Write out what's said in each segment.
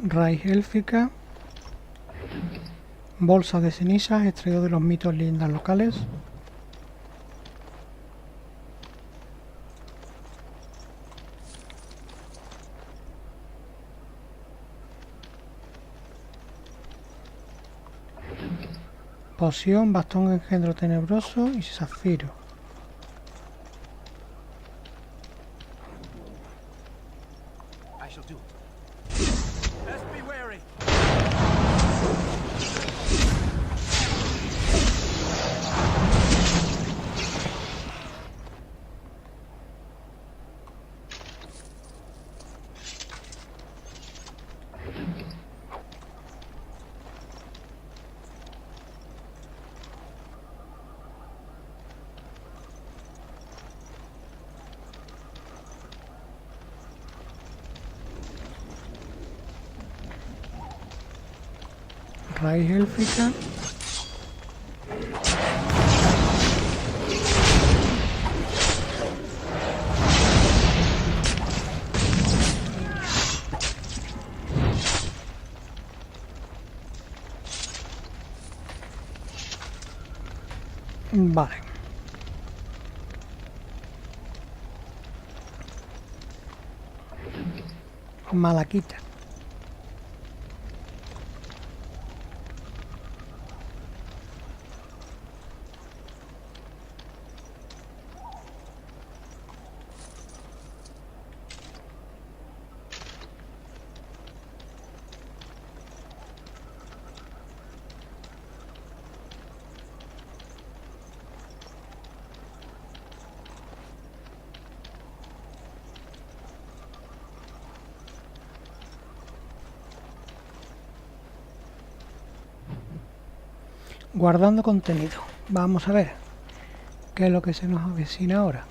Raíz élfica. Bolsa de cenizas extraído de los mitos y leyendas locales. Poción, bastón engendro tenebroso y zafiro. Raíz élfica. Vale. Malaquita. Guardando contenido. Vamos a ver qué es lo que se nos avecina ahora.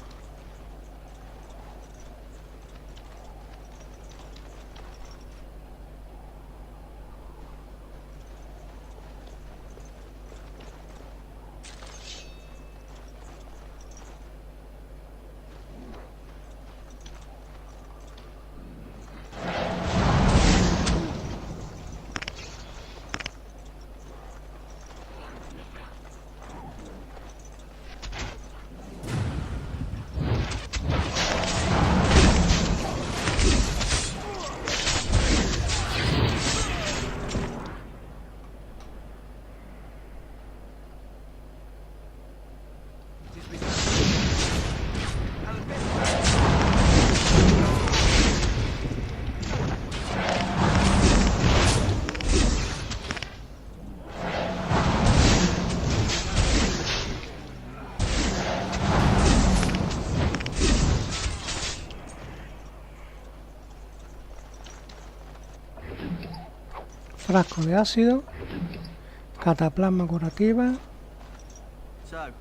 Frasco de ácido. Cataplasma curativa. So,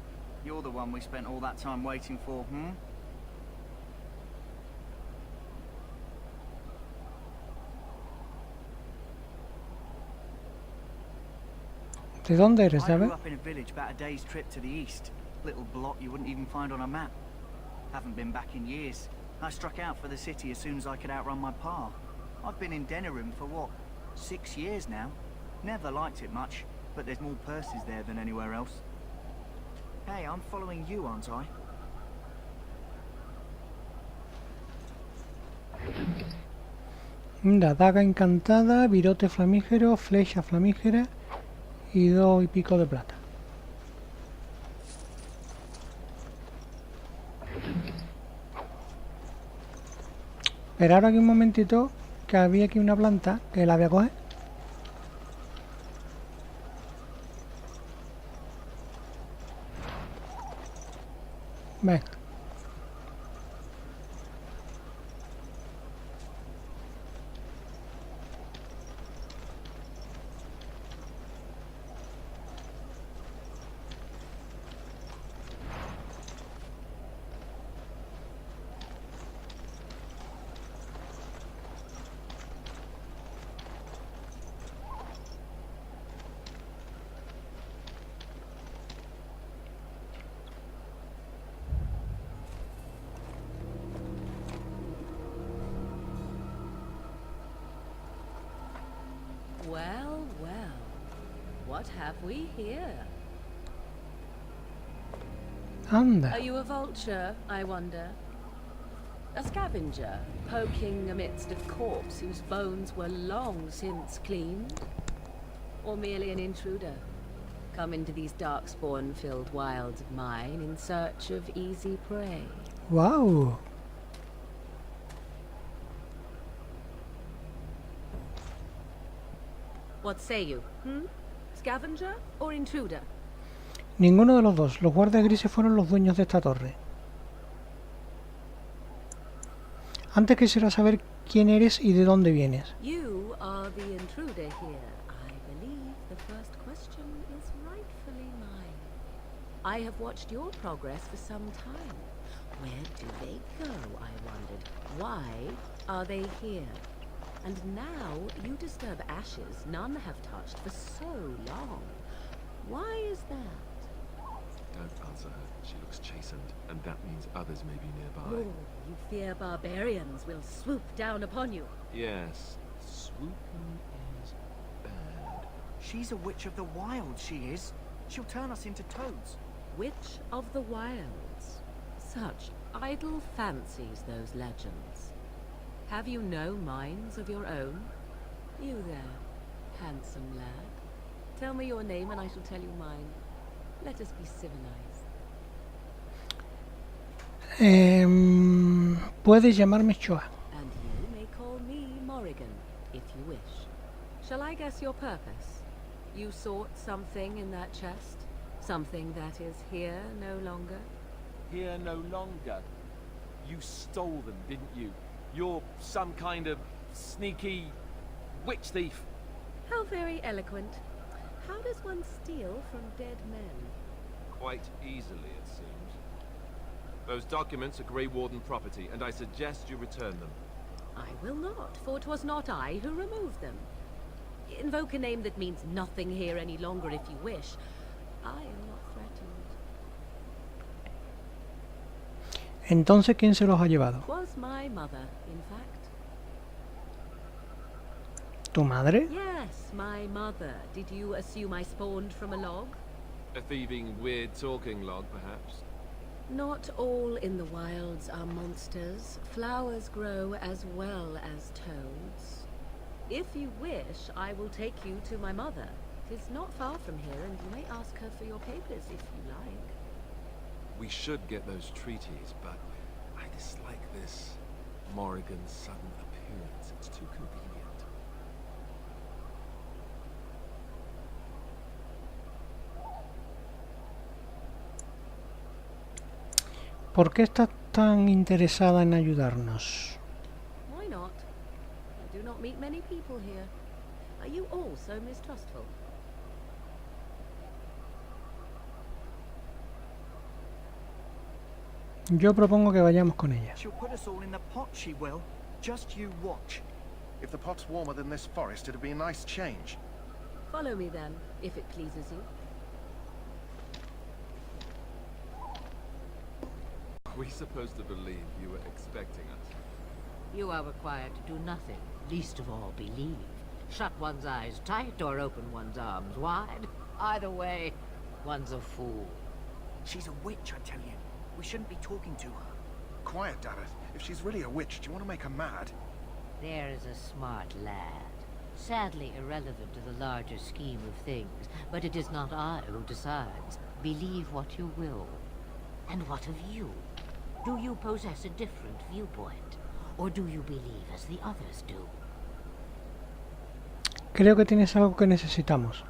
you're the one we spent all that time waiting for, hmm? ¿De dónde eres, I grew David? up in a village about a day's trip to the east. Little blot you wouldn't even find on a map. Haven't been back in years. I struck out for the city as soon as I could outrun my pa. I've been in Denerim for what, 6 years now? Never liked it much, but there's more purses there than anywhere else. Hey, I'm following you, aren't I? Mira, daga encantada, virote flamígero, flecha flamígera y 2 y pico de plata. Pero ahora aquí un momentito, que había aquí una planta que la voy a coger. Venga. Well, well. What have we here? Anda. Are you a vulture, I wonder? A scavenger, poking amidst a corpse whose bones were long since cleaned? Or merely an intruder, come into these darkspawn-filled wilds of mine in search of easy prey? Wow. What say you, Scavenger or intruder? Ninguno de los dos. Los guardas grises fueron los dueños de esta torre. Antes quisiera saber quién eres y de dónde vienes. You are the intruder here. I believe the first question is rightfully mine. I have watched your progress for some time. Where do they go, I wondered. Why are they here? And now you disturb ashes none have touched for so long. Why is that? Don't answer her. She looks chastened, and that means others may be Oh, nearby. you fear barbarians will swoop down upon you. Yes, swooping is bad. She's a witch of the wild, she is. She'll turn us into toads. Witch of the wilds. Such idle fancies, those legends. Have you no minds of your own? You there, handsome lad. Tell me your name and I shall tell you mine. Let us be civilized. Puedes llamarme Choa. And you may call me Morrigan, if you wish. Shall I guess your purpose? You sought something in that chest? Something that is here no longer? Here no longer. You stole them, didn't you? You're some kind of sneaky witch thief. How very eloquent. How does one steal from dead men? Quite easily, it seems. Those documents are Grey Warden property, and I suggest you return them. I will not, for 'twas not I who removed them. Invoke a name that means nothing here any longer if you wish. I am not threatened. Entonces, ¿quién se los ha llevado? Was my mother, in fact. ¿Tu madre? Yes, my mother. Did you assume I spawned from a log? A thieving, weird-talking log, perhaps? Not all in the wilds are monsters. Flowers grow as well as toads. If you wish, I will take you to my mother. 'Tis not far from here, and you may ask her for your papers if you like. We should get those treaties, but I dislike this Morrigan's sudden appearance. It's too convenient. ¿Por qué estás tan interesada en ayudarnos? Why not? I do not meet many people here. Are you all so mistrustful? Yo propongo que vayamos con ella. She'll put us all in the pot, she will. Just you watch. If the pot's warmer than this forest, it'd be a nice change. Follow me then, if it pleases you. Are we supposed to believe you were expecting us? You are required to do nothing, least of all believe. Shut one's eyes tight or open one's arms wide. Either way, one's a fool. She's a witch, I tell you. We shouldn't be talking to her. Quiet, Dareth. If she's really a witch, do you want to make her mad? There is a smart lad. Sadly irrelevant to the larger scheme of things, but it is not I who decides. Believe what you will. And what of you? Do you possess a different viewpoint? Or do you believe as the others do? Creo que tienes algo que necesitamos.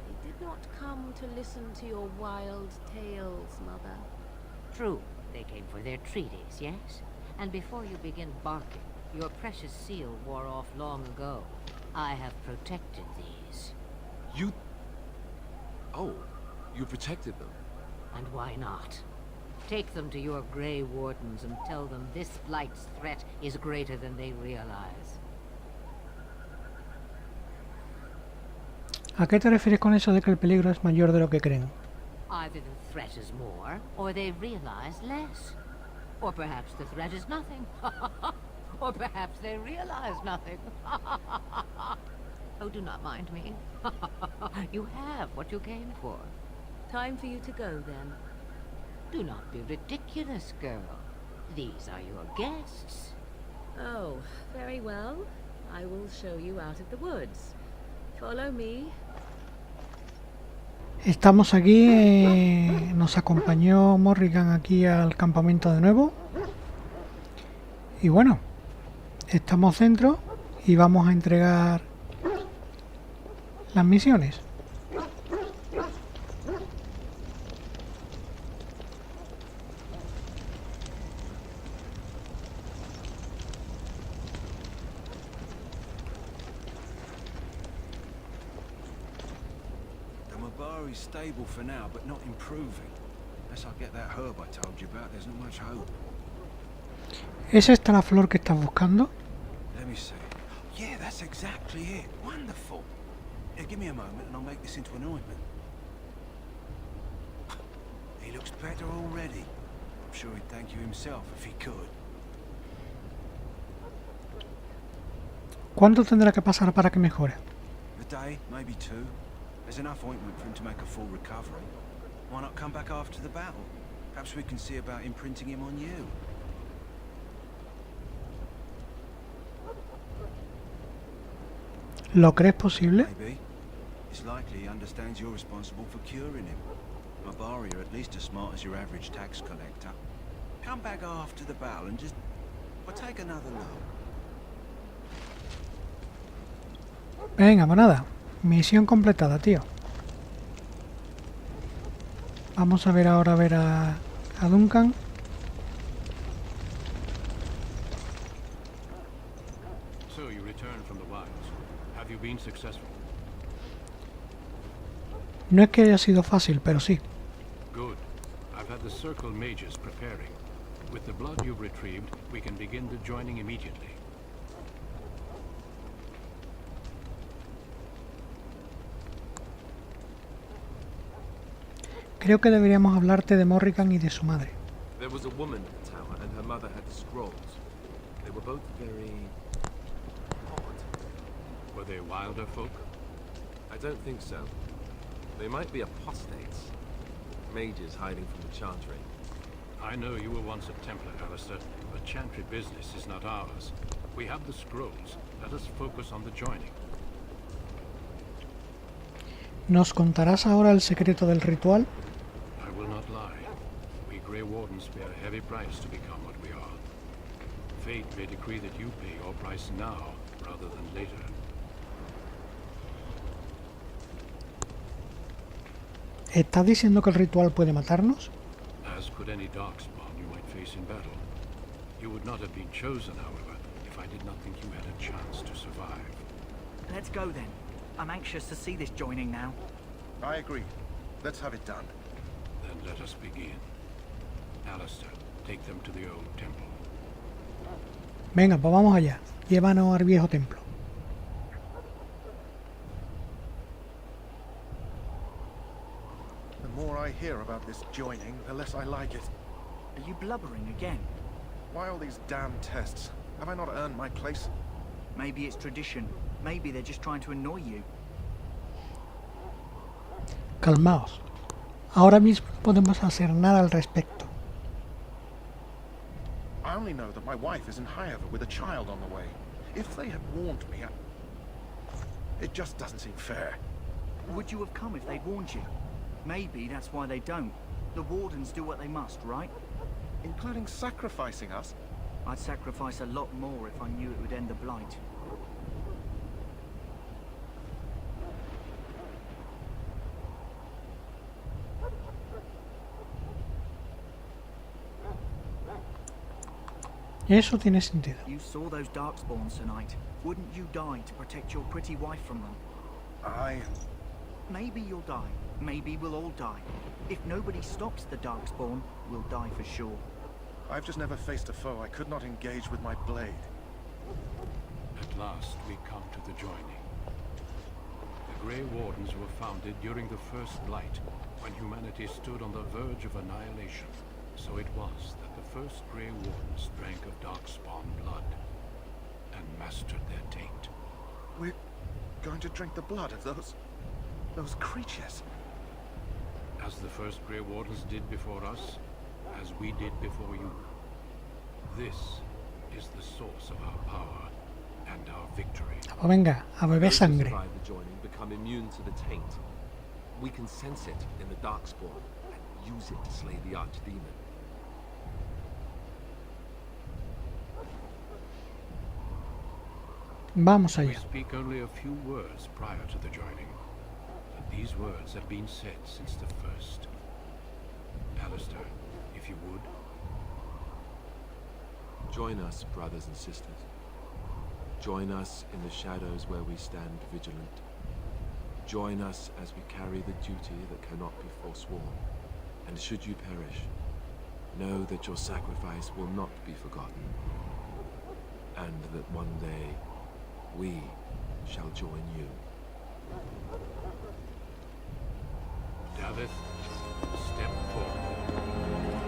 They did not come to listen to your wild tales, Mother. True, they came for their treaties, yes? And before you begin barking, your precious seal wore off long ago. I have protected these. You... Oh, you protected them. And why not? Take them to your Grey Wardens and tell them this blight's threat is greater than they realize. ¿A qué te refieres con eso de que el peligro es mayor de lo que creen? Either the threat is more, or they realize less. Or perhaps the threat is nothing. Or perhaps they realize nothing. Oh, do not mind me. You have what you came for. Time for you to go, then. Do not be ridiculous, girl. These are your guests. Oh, very well. I will show you out of the woods. Follow me. Estamos aquí, nos acompañó Morrigan aquí al campamento de nuevo. Y bueno, estamos dentro y vamos a entregar las misiones. Stable for now, but not improving. Unless I get that herb I told you about, there's not much hope. ¿Es esta la flor que estás buscando? Let me see. Yeah, that's exactly it. Wonderful. Yeah, give me a moment and I'll make this into an ointment. He looks better already. I'm sure he'd thank you himself if he could. ¿Cuánto tendrá que pasar para que mejore? A day, maybe two. There's enough ointment for him to make a full recovery. Why not come back after the battle? Perhaps we can see about imprinting him on you. ¿Lo crees posible? Maybe. It's likely he understands you're responsible for curing him. Mabari are at least as smart as your average tax collector. Come back after the battle and just... Well, take another look. Venga, pues nada. Misión completada, tío. Vamos a ver ahora a Duncan. So you returned from the wilds. Have you been successful? No es que haya sido fácil, pero sí. Good. I've had the circle mages preparing. With the blood you've retrieved, we can begin the joining immediately. Creo que deberíamos hablarte de Morrigan y de su madre. There was a woman at the tower, and her mother had the scrolls. They were both very odd. Were they wilder folk? I don't think so. They might be apostates. Mages hiding from the chantry. I know you were once a Templar, Alistair, but chantry business is not ours. We have the scrolls. Let us focus on the joining. ¿Nos contarás ahora el secreto del ritual? I will not lie. We Grey Wardens pay a heavy price to become what we are. Fate may decree that you pay your price now, rather than later. ¿Estás diciendo que el ritual puede matarnos? As could any darkspawn you might face in battle. You would not have been chosen, however, if I did not think you had a chance to survive. Let's go then. I'm anxious to see this joining now. I agree. Let's have it done. Then let us begin. Alistair, take them to the old temple. Venga, pues vamos allá. Llévanos al viejo templo. The more I hear about this joining, the less I like it. Are you blubbering again? Why all these damn tests? Have I not earned my place? Maybe it's tradition. Maybe they're just trying to annoy you. Calmaos. Ahora mismo no podemos hacer nada al respecto. I only know that my wife is in Highover with a child on the way. If they had warned me, it just doesn't seem fair. Would you have come if they'd warned you? Maybe that's why they don't. The Wardens do what they must, right? Including sacrificing us? I'd sacrifice a lot more if I knew it would end the Blight. Eso tiene sentido. You saw those Darkspawns tonight. Wouldn't you die to protect your pretty wife from them? Maybe you'll die. Maybe we'll all die. If nobody stops the Darkspawn, we'll die for sure. I've just never faced a foe I could not engage with my blade. At last we come to the joining. The Grey Wardens were founded during the First Blight, when humanity stood on the verge of annihilation. So it was that the first Grey Wardens drank of Darkspawn blood and mastered their taint. We're going going to drink the blood of those creatures. As the first Grey Wardens did before us, as we did before you. This is the source of our power and our victory. Pues venga, a beber Those who sangre. survive the joining become immune to the taint. We can sense it in the darkspawn and use it to slay the archdemon. Vamos We allá. speak only a few words prior to the joining, but these words have been said since the first. Alistair, if you would. Join us, brothers and sisters. Join us in the shadows where we stand vigilant. Join us as we carry the duty that cannot be forsworn. And should you perish, know that your sacrifice will not be forgotten. And that one day, we shall join you. Davith, step forward.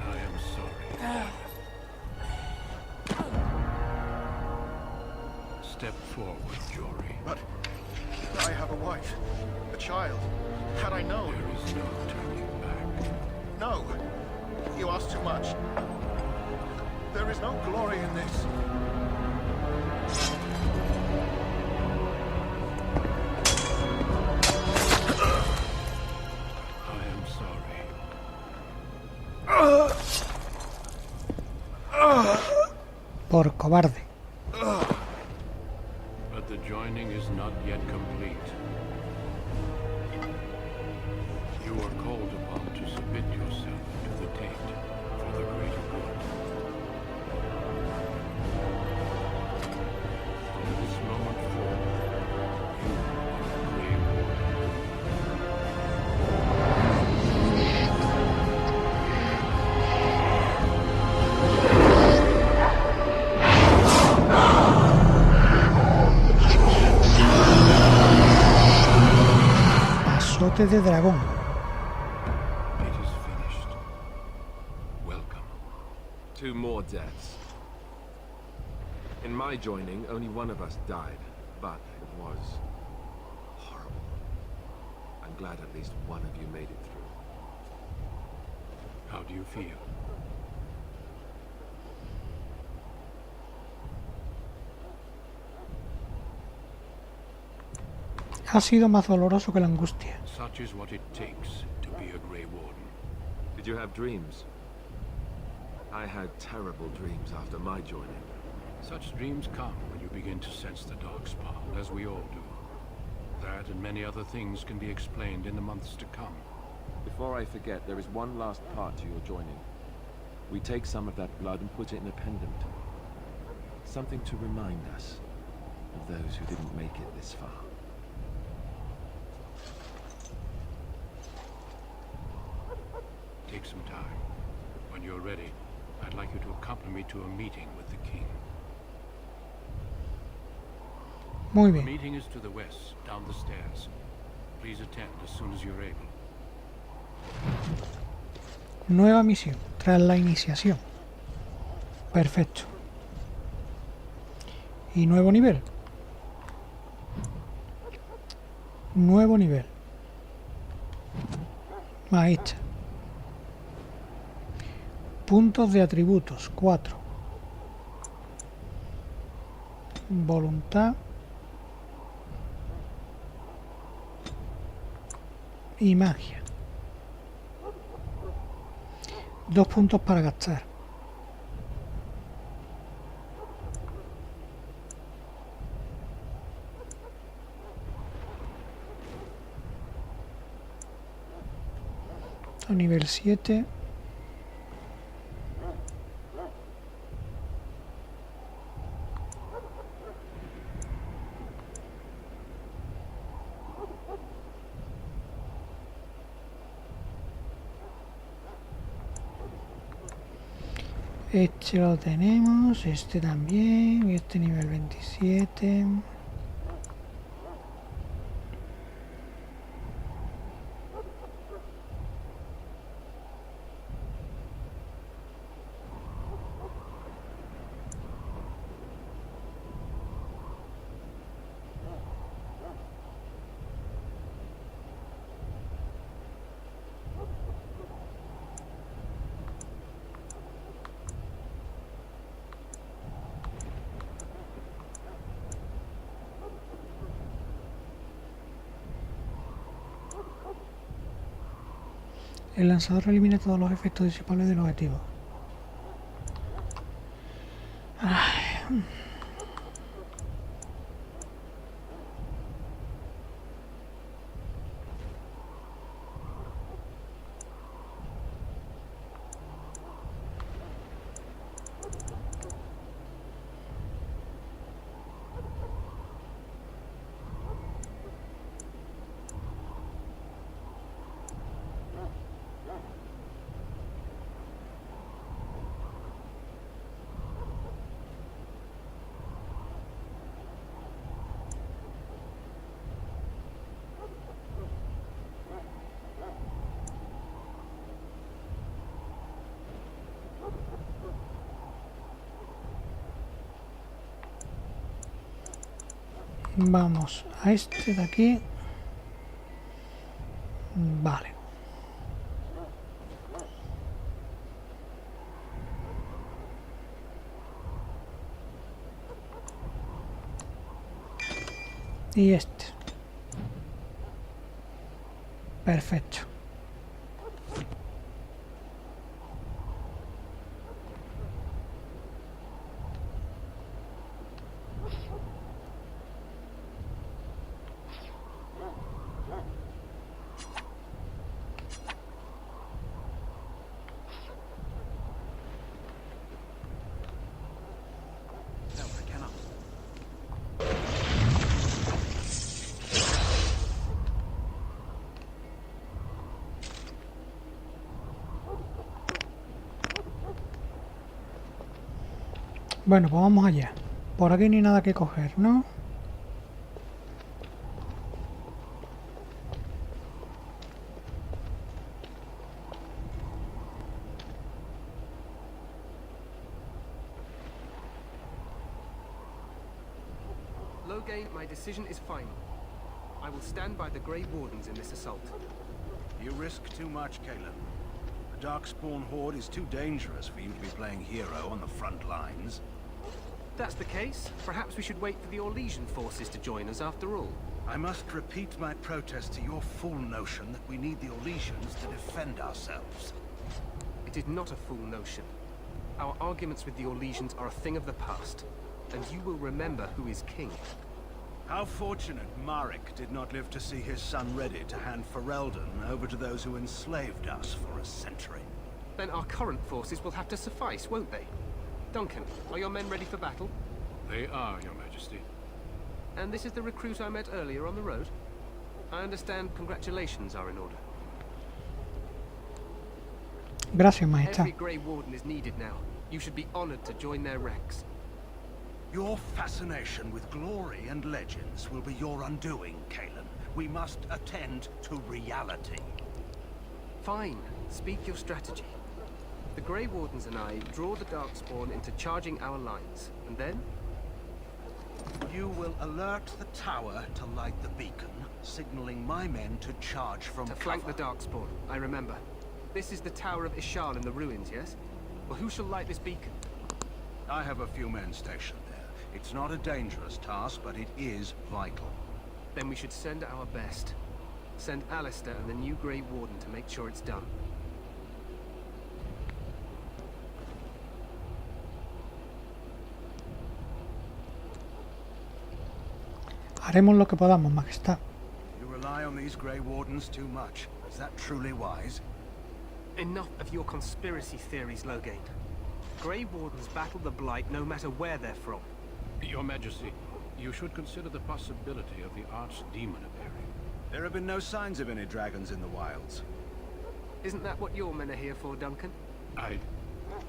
I am sorry. Step forward, Jory. But I have a wife, a child. Had I known... There is no turning back. No! You ask too much. There is no glory in this. I am sorry. Por cobarde. But the joining is not yet complete. You are called upon to submit yourself to the taint for the greater good. From this moment forward, you are a Grey Warden. Pasote de dragón. It is finished. Welcome. 2 more deaths. In my joining, only one of us died, but it was horrible. I'm glad at least one of you made it through. How do you feel? Ha sido más doloroso que la angustia. Such is what it takes to be a Grey Warden. Did you have dreams? I had terrible dreams after my joining. Such dreams come when you begin to sense the darkspawn, as we all do. That and many other things can be explained in the months to come. Before I forget, there is one last part to your joining. We take some of that blood and put it in a pendant. Something to remind us of those who didn't make it this far. Take some time. When you're ready, I'd like you to accompany me to a meeting with the king. Muy The bien. meeting is to the west, down the stairs. Please attend as soon as you're able. Nueva misión. Tras la iniciación. Perfecto. Y nuevo nivel. Nuevo nivel. Ahí está. Puntos de atributos. 4. Voluntad. Y magia. 2 puntos para gastar. A nivel 7. Este lo tenemos, este también, y este nivel 27. El lanzador elimina todos los efectos disipables del objetivo. Ay. Vamos a este de aquí. Vale. Y este. Perfecto. Bueno, pues vamos allá. Por aquí ni nada que coger, ¿no? Loghain, my decision is final. I will stand by the Grey Wardens in this assault. You risk too much, Caleb. The Darkspawn Horde is too dangerous for you to be playing hero on the front lines. If that's the case, perhaps we should wait for the Orlesian forces to join us after all. I must repeat my protest to your fool notion that we need the Orlesians to defend ourselves. It is not a fool notion. Our arguments with the Orlesians are a thing of the past, and you will remember who is king. How fortunate Marek did not live to see his son ready to hand Ferelden over to those who enslaved us for a century. Then our current forces will have to suffice, won't they? Duncan, are your men ready for battle? They are, Your Majesty. And this is the recruit I met earlier on the road? I understand congratulations are in order. Gracias, Majestad. Every Grey Warden is needed now. You should be honored to join their ranks. Your fascination with glory and legends will be your undoing, Kalen. We must attend to reality. Fine. Speak your strategy. The Grey Wardens and I draw the Darkspawn into charging our lines, and then? You will alert the tower to light the beacon, signaling my men to charge from To flank the Darkspawn, I remember. This is the Tower of Ishal in the ruins, yes? Well, who shall light this beacon? I have a few men stationed there. It's not a dangerous task, but it is vital. Then we should send our best. Send Alistair and the new Grey Warden to make sure it's done. Haremos lo que podamos, Majestad. You rely on these Grey Wardens too much. Is that truly wise? Enough of your conspiracy theories, Loghain. Grey Wardens battle the Blight no matter where they're from. Your Majesty, you should consider the possibility of the archdemon appearing. There have been no signs of any dragons in the wilds. Isn't that what your men are here for, Duncan?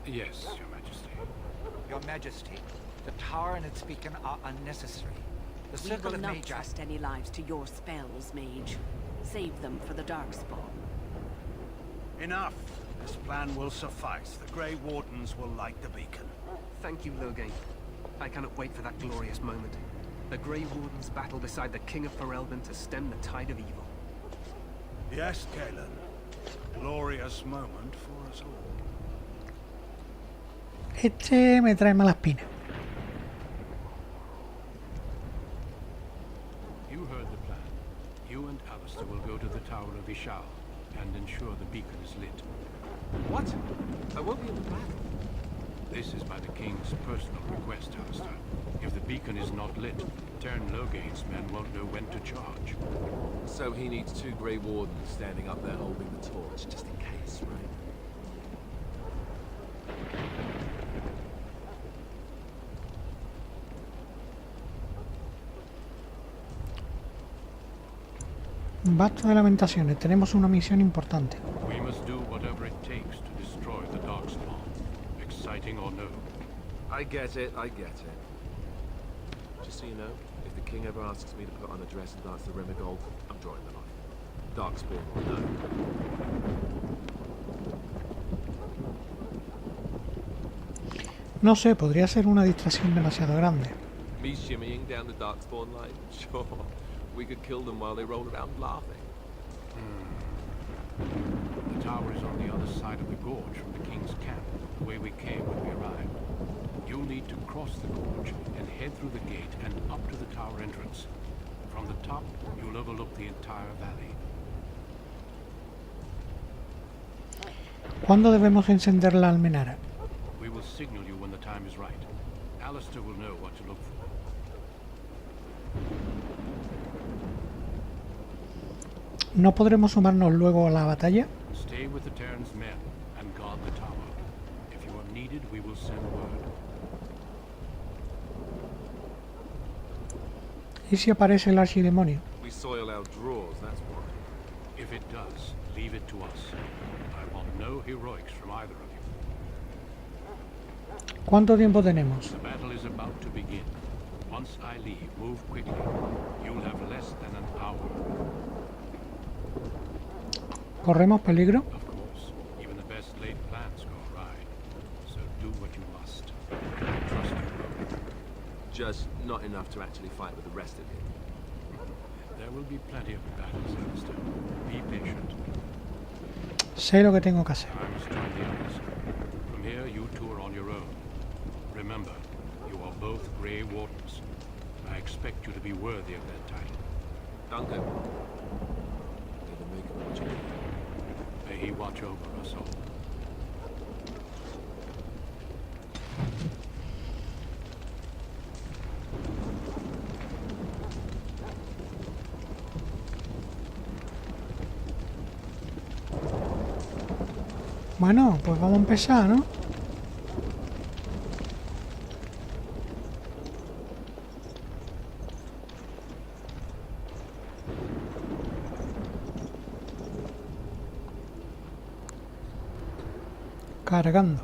Yes, Your Majesty. Majesty. Your Majesty, the tower and its beacon are unnecessary. The We circle will of not Magi... trust any lives to your spells, mage. Save them for the Darkspawn. Enough. This plan will suffice. The Grey Wardens will light the beacon. Thank you, Loghain. I cannot wait for that glorious moment. The Grey Wardens battle beside the King of Ferelden to stem the tide of evil. Yes, Galen. Glorious moment for us all. Este me trae mala espina. You heard the plan. You and Alistair will go to the Tower of Ishal and ensure the beacon is lit. What? I won't be in the battle. This is by the King's personal request, Alistair. If the beacon is not lit, Tern Loghain's men won't know when to charge. So he needs 2 Grey Wardens standing up there holding the torch, just in case, right? Basta de lamentaciones, tenemos una misión importante. We must do whatever it takes to destroy the Darkspawn, exciting or no. I get it, I get it. Just so you know, if the king ever asks me to put on a dress and dance the Remigold, I'm drawing the line. Darkspawn or no. No sé, podría ser una distracción demasiado grande. Me shimmying down the Darkspawn line? Sure. We could kill them while they roll around laughing. The tower is on the other side of the gorge from the King's camp, the way we came when we arrived. You'll need to cross the gorge and head through the gate and up to the tower entrance. From the top, you'll overlook the entire valley. ¿Cuándo debemos encender la almenara? We will signal you when the time is right. Alistair will know what to look for. ¿No podremos sumarnos luego a la batalla? Stay with the Terran's men and guard the tower. If you are needed, we will send word. ¿Y si aparece el archidemonio? We soil our drawers, that's what. If it does, leave it to us. I want no heroics from either of you. ¿Cuánto tiempo tenemos? The battle is about to begin. Once I leave, move quickly. You'll have less than an hour. ¿Corremos peligro? Of course, even the best laid plans go awry. So do what you must. Trust you. Just not enough to actually fight with the rest of you. There will be plenty of battles, Alistair. Be patient. Sé lo que tengo que hacer. I must join the others. From here, you two are on your own. Remember, you are both Grey Wardens. I expect you to be worthy of that title. Duncan. May the Maker watch over you. May he watch over us all. Bueno, pues vamos a empezar, ¿no? Cargando.